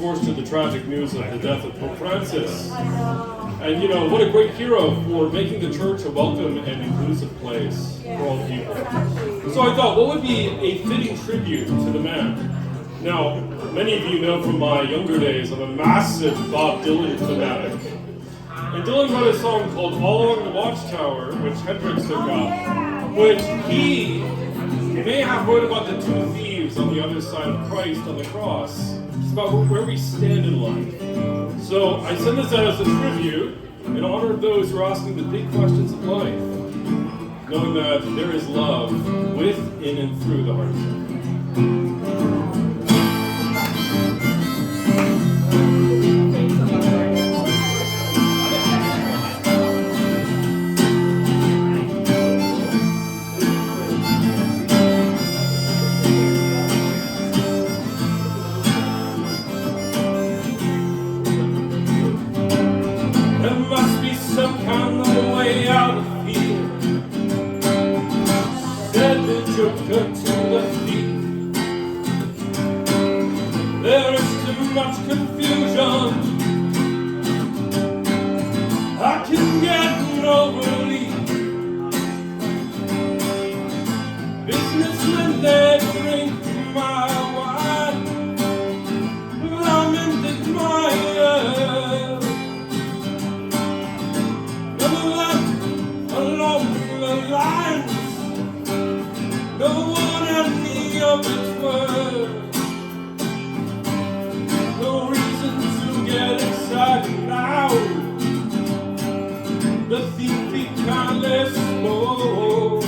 course, to the tragic news of the death of Pope Francis. And you know, what a great hero for making the church a welcome and inclusive place for all people. So I thought, what would be a fitting tribute to the man? Now, many of you know from my younger days, I'm a massive Bob Dylan fanatic. And Dylan wrote a song called All Along the Watchtower, which Hendrix took up, which he may have wrote about the two thieves on the other side of Christ on the cross. It's about where we stand in life. So I send this out as a tribute in honor of those who are asking the big questions of life, knowing that there is love with, in, and through the hardship. Some kind of way out of here. Said the joker to the thief. There is too much confusion. I can get no relief. Businessmen, they drink my wine. I'm in denial. Along the lines, no one any of its words. No reason to get excited now. The thief be kindly spoke.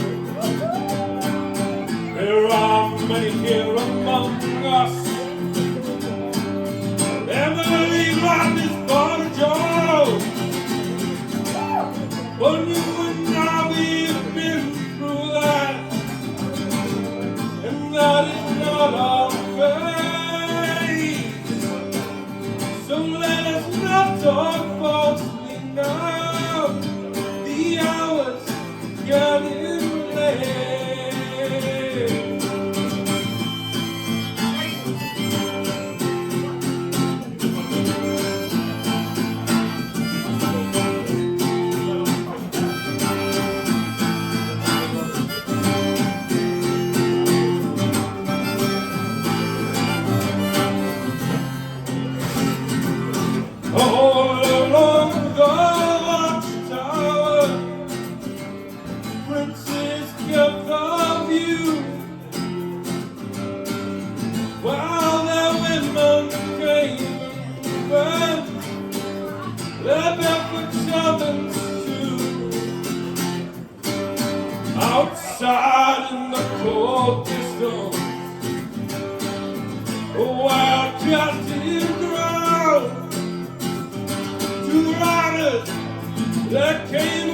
There are many here among us. They believe life is but a joke. But you and I, we've been through that, and that is not our fate. So let us not talk falsely now. The hour's getting late. All along the Watchtower, princes kept the view, while their women came and went, their barefoot servants too. Outside in the cold distance, a wild captive ground. Two riders that came